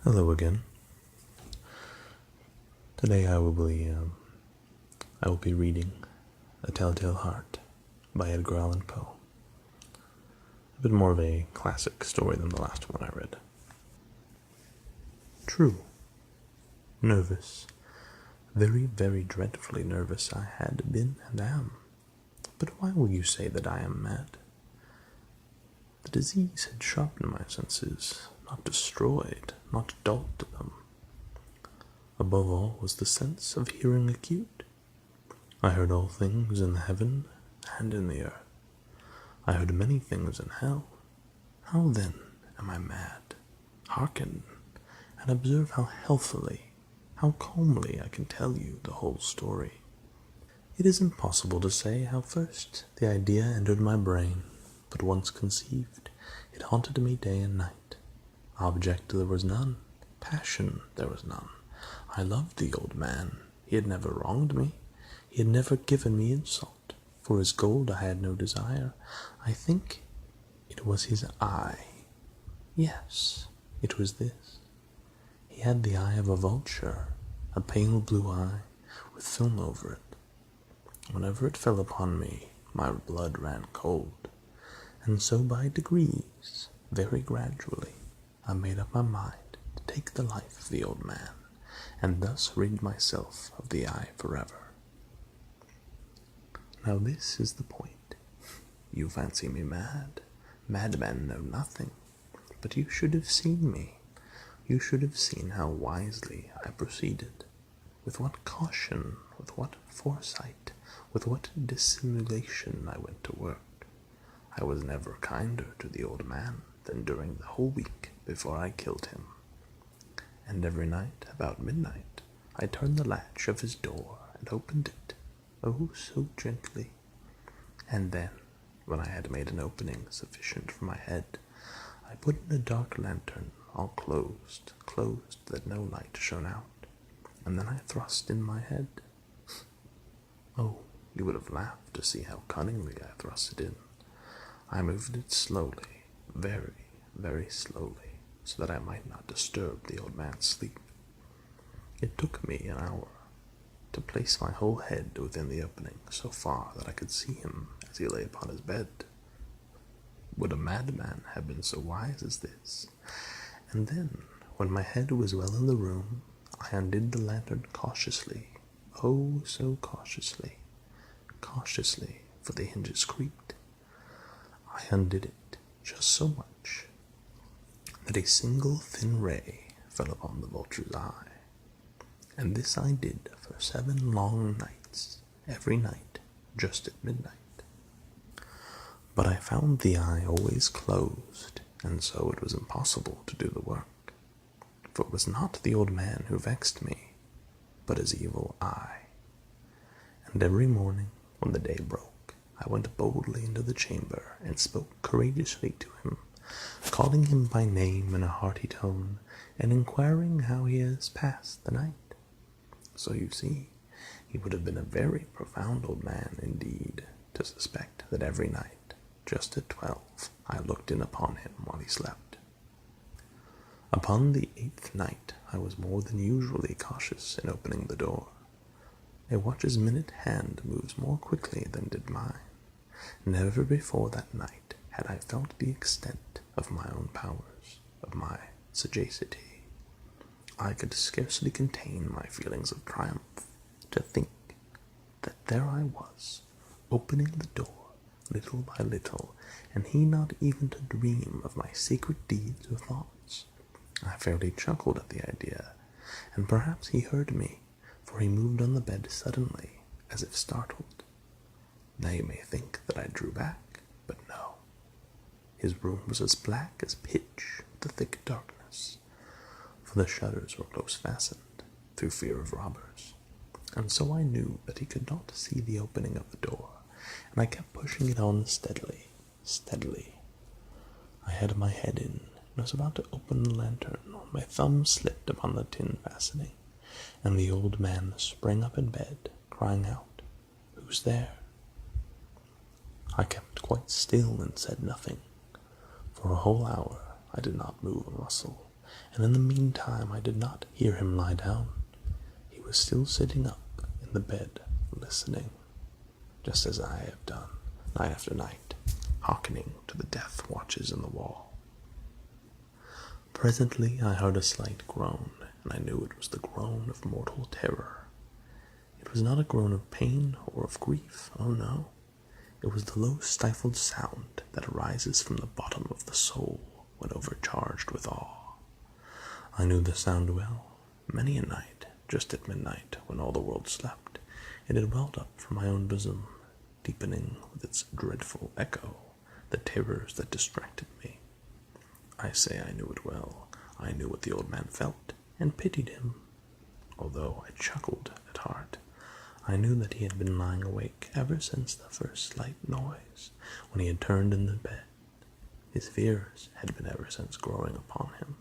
Hello again. Today I will be reading A Telltale Heart by Edgar Allan Poe. A bit more of a classic story than the last one I read. True. Nervous. Very, very dreadfully nervous I had been and am. But why will you say that I am mad? The disease had sharpened my senses, not destroyed, not dulled them. Above all was the sense of hearing acute. I heard all things in the heaven and in the earth. I heard many things in hell. How then am I mad? Hearken, and observe how healthily, how calmly I can tell you the whole story. It is impossible to say how first the idea entered my brain, but once conceived, it haunted me day and night. Object there was none, passion there was none. I loved the old man. He had never wronged me. He had never given me insult. For his gold I had no desire. I think it was his eye. Yes, it was this. He had the eye of a vulture, a pale blue eye, with film over it. Whenever it fell upon me, my blood ran cold. And so by degrees, very gradually, I made up my mind to take the life of the old man, and thus rid myself of the eye forever. Now this is the point. You fancy me mad. Madmen know nothing. But you should have seen me. You should have seen how wisely I proceeded, with what caution, with what foresight, with what dissimulation I went to work. I was never kinder to the old man than during the whole week before I killed him. And every night, about midnight, I turned the latch of his door and opened it, oh, so gently. And then, when I had made an opening sufficient for my head, I put in a dark lantern, all closed that no light shone out, and then I thrust in my head. Oh, you would have laughed to see how cunningly I thrust it in. I moved it slowly, very, very slowly, so that I might not disturb the old man's sleep. It took me an hour to place my whole head within the opening so far that I could see him as he lay upon his bed. Would a madman have been so wise as this? And then, when my head was well in the room, I undid the lantern cautiously, oh, so cautiously, for the hinges creaked. I undid it just so much that a single thin ray fell upon the vulture's eye. And this I did for 7 long nights, every night, just at midnight. But I found the eye always closed, and so it was impossible to do the work. For it was not the old man who vexed me, but his evil eye. And every morning, when the day broke, I went boldly into the chamber and spoke courageously to him, calling him by name in a hearty tone, and inquiring how he has passed the night. So you see, he would have been a very profound old man indeed to suspect that every night, just at 12, I looked in upon him while he slept. Upon the 8th night, I was more than usually cautious in opening the door. A watch's minute hand moves more quickly than did mine. Never before that night had I felt the extent of my own powers, of my sagacity. I could scarcely contain my feelings of triumph to think that there I was, opening the door little by little, and he not even to dream of my secret deeds or thoughts. I fairly chuckled at the idea, and perhaps he heard me, for he moved on the bed suddenly, as if startled. Now you may think that I drew back, but no. His room was as black as pitch with the thick darkness, for the shutters were close fastened, through fear of robbers, and so I knew that he could not see the opening of the door, and I kept pushing it on steadily. I had my head in, and was about to open the lantern when my thumb slipped upon the tin fastening, and the old man sprang up in bed, crying out, "Who's there?" I kept quite still and said nothing. For a whole hour I did not move a muscle, and in the meantime I did not hear him lie down. He was still sitting up in the bed, listening, just as I have done, night after night, hearkening to the death watches in the wall. Presently I heard a slight groan, and I knew it was the groan of mortal terror. It was not a groan of pain or of grief, oh no. It was the low stifled sound that arises from the bottom of the soul when overcharged with awe. I knew the sound well. Many a night, just at midnight, when all the world slept, it had welled up from my own bosom, deepening with its dreadful echo the terrors that distracted me. I say I knew it well. I knew what the old man felt, and pitied him. Although I chuckled at heart, I knew that he had been lying awake ever since the first slight noise, when he had turned in the bed. His fears had been ever since growing upon him.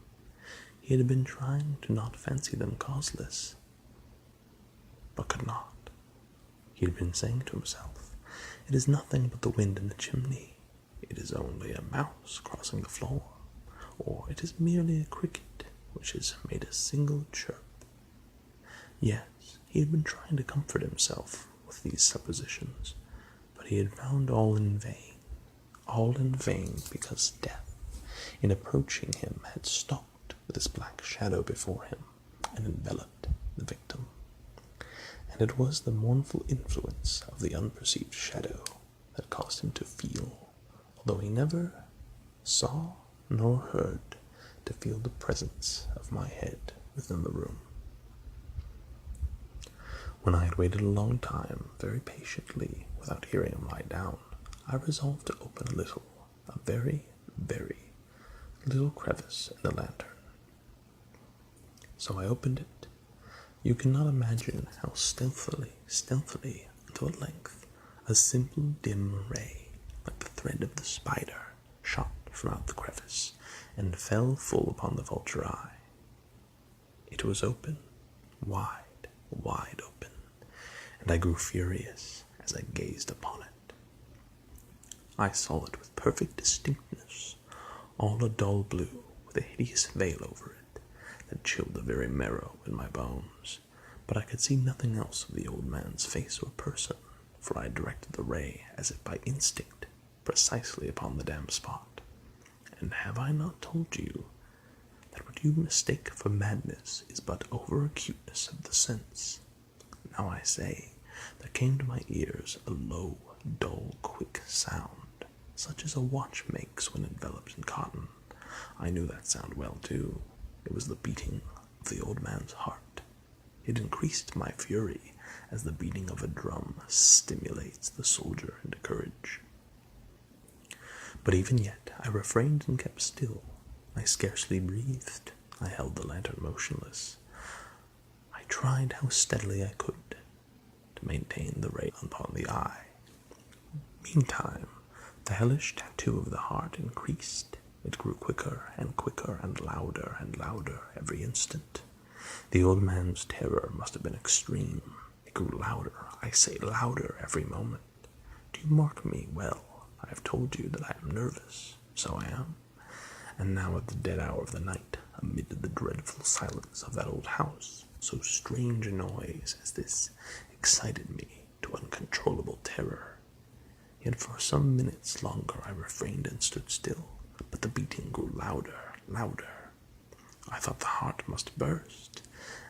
He had been trying to not fancy them causeless, but could not. He had been saying to himself, "It is nothing but the wind in the chimney. It is only a mouse crossing the floor, or it is merely a cricket which has made a single chirp." Yes, he had been trying to comfort himself with these suppositions, but he had found all in vain because death, in approaching him, had stalked with his black shadow before him and enveloped the victim. And it was the mournful influence of the unperceived shadow that caused him to feel, although he never saw nor heard, to feel the presence of my head within the room. When I had waited a long time, very patiently, without hearing him lie down, I resolved to open a very, very little crevice in the lantern. So I opened it. You cannot imagine how stealthily, until at length, a simple dim ray, like the thread of the spider, shot from out the crevice, and fell full upon the vulture eye. It was open, wide open, and I grew furious as I gazed upon it. I saw it with perfect distinctness, all a dull blue, with a hideous veil over it, that chilled the very marrow in my bones, but I could see nothing else of the old man's face or person, for I directed the ray, as if by instinct, precisely upon the damned spot. And have I not told you that what you mistake for madness is but over-acuteness of the sense? Now I say, there came to my ears a low, dull, quick sound, such as a watch makes when enveloped in cotton. I knew that sound well, too. It was the beating of the old man's heart. It increased my fury, as the beating of a drum stimulates the soldier into courage. But even yet I refrained and kept still. I scarcely breathed. I held the lantern motionless. I tried how steadily I could to maintain the ray upon the eye. Meantime, the hellish tattoo of the heart increased. It grew quicker and louder every instant. The old man's terror must have been extreme. It grew louder, I say louder, every moment. Do you mark me well? I have told you that I am nervous. So I am. And now at the dead hour of the night, amid the dreadful silence of that old house, so strange a noise as this excited me to uncontrollable terror. Yet for some minutes longer I refrained and stood still, but the beating grew louder. I thought the heart must burst,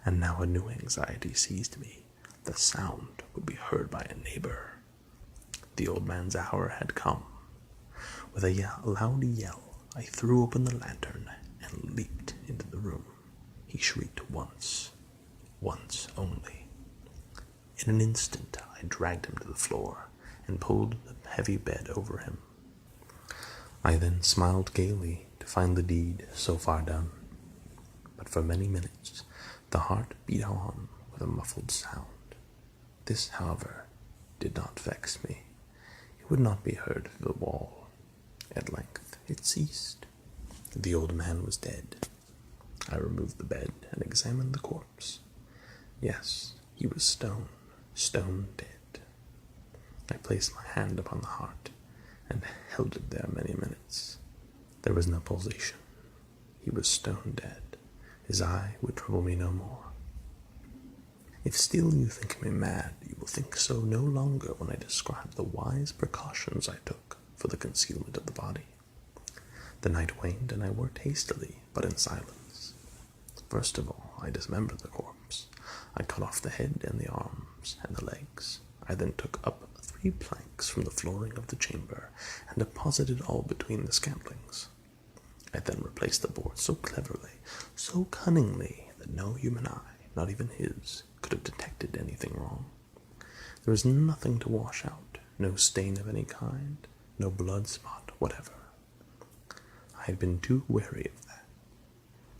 and now a new anxiety seized me. The sound would be heard by a neighbor. The old man's hour had come. With a loud yell, I threw open the lantern and leaped into the room. He shrieked once only. In an instant, I dragged him to the floor and pulled the heavy bed over him. I then smiled gaily to find the deed so far done. But for many minutes, the heart beat on with a muffled sound. This, however, did not vex me. It would not be heard through the wall. At length, it ceased. The old man was dead. I removed the bed and examined the corpse. Yes, he was stone dead. I placed my hand upon the heart and held it there many minutes. There was no pulsation. He was stone dead. His eye would trouble me no more. If still you think me mad, you will think so no longer when I describe the wise precautions I took for the concealment of the body. The night waned, and I worked hastily, but in silence. First of all, I dismembered the corpse. I cut off the head and the arms and the legs. I then took up 3 planks from the flooring of the chamber and deposited all between the scantlings. I then replaced the boards so cleverly, so cunningly, that no human eye, not even his, could have detected anything wrong. There was nothing to wash out, no stain of any kind, no blood spot whatever. I had been too wary of that.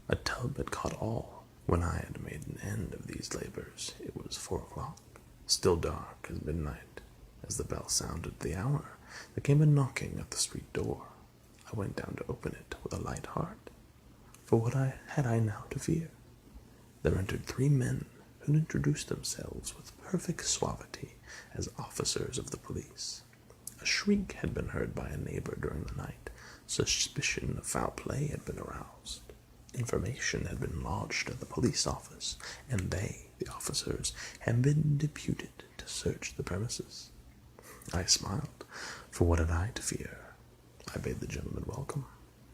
A tub had caught all. When I had made an end of these labors, it was 4 o'clock, still dark as midnight. As the bell sounded the hour, there came a knocking at the street door. I went down to open it with a light heart, for what had I now to fear? There entered 3 men who introduced themselves with perfect suavity as officers of the police. A shriek had been heard by a neighbor during the night. Suspicion of foul play had been aroused. Information had been lodged at the police office, and they, the officers, had been deputed to search the premises. I smiled, for what had I to fear? I bade the gentleman welcome.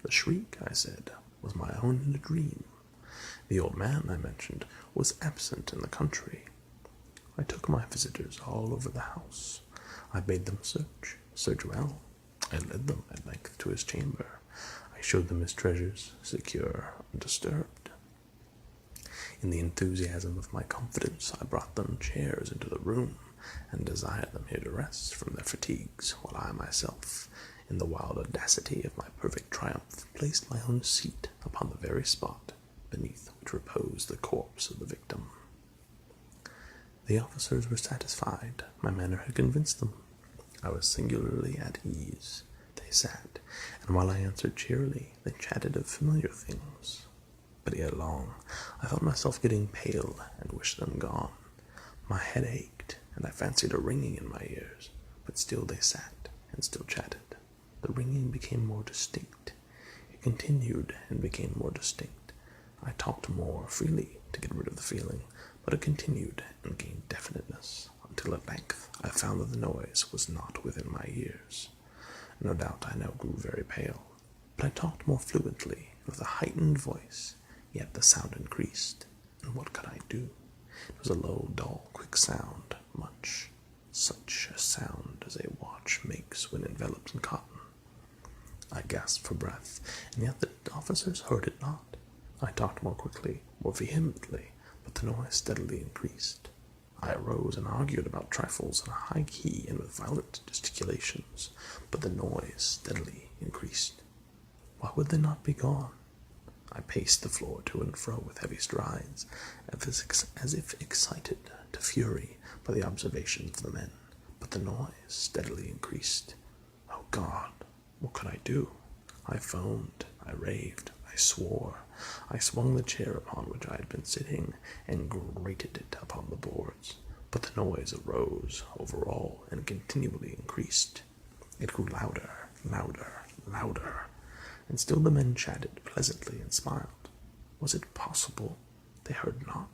The shriek, I said, was my own in a dream. The old man, I mentioned, was absent in the country. I took my visitors all over the house. I bade them search well. I led them at length to his chamber. I showed them his treasures, secure, undisturbed. In the enthusiasm of my confidence, I brought them chairs into the room, and desired them here to rest from their fatigues, while I myself, in the wild audacity of my perfect triumph, placed my own seat upon the very spot beneath which reposed the corpse of the victim. The officers were satisfied. My manner had convinced them. I was singularly at ease. They sat, and while I answered cheerily, they chatted of familiar things. But ere long, I felt myself getting pale and wished them gone. My head ached, and I fancied a ringing in my ears, but still they sat and still chatted. The ringing became more distinct. It continued and became more distinct. I talked more freely to get rid of the feeling, but it continued and gained definiteness, until at length I found that the noise was not within my ears. No doubt I now grew very pale, but I talked more fluently, with a heightened voice, yet the sound increased, and what could I do? It was a low, dull, quick sound, such a sound as a watch makes when enveloped in cotton. I gasped for breath, and yet the officers heard it not. I talked more quickly, more vehemently, but the noise steadily increased. I arose and argued about trifles in a high key and with violent gesticulations, but the noise steadily increased. Why would they not be gone? I paced the floor to and fro with heavy strides, as if excited to fury by the observations of the men, but the noise steadily increased. Oh God, what could I do? I foamed, I raved, I swore. I swung the chair upon which I had been sitting and grated it upon the boards, but the noise arose over all and continually increased. It grew louder, louder, louder, and still the men chatted pleasantly and smiled. Was it possible they heard not?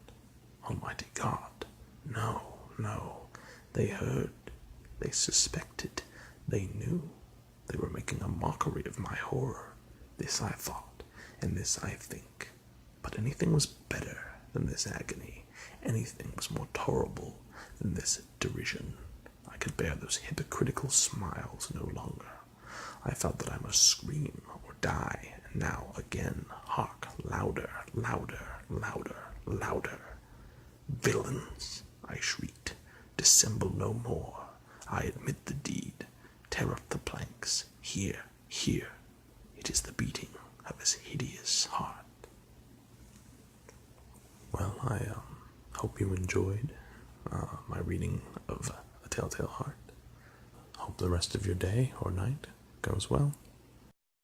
Almighty God! No, no, they heard, they suspected, they knew. They were making a mockery of my horror. This I thought, and this I think. But anything was better than this agony. Anything was more tolerable than this derision. I could bear those hypocritical smiles no longer. I felt that I must scream or die, and now again, hark, louder, louder, louder, louder. Villains, I shrieked, dissemble no more. I admit the deed. Tear up the planks. Here, here. It is the beating of his hideous heart. Well, I hope you enjoyed my reading of A Telltale Heart. Hope the rest of your day or night goes well.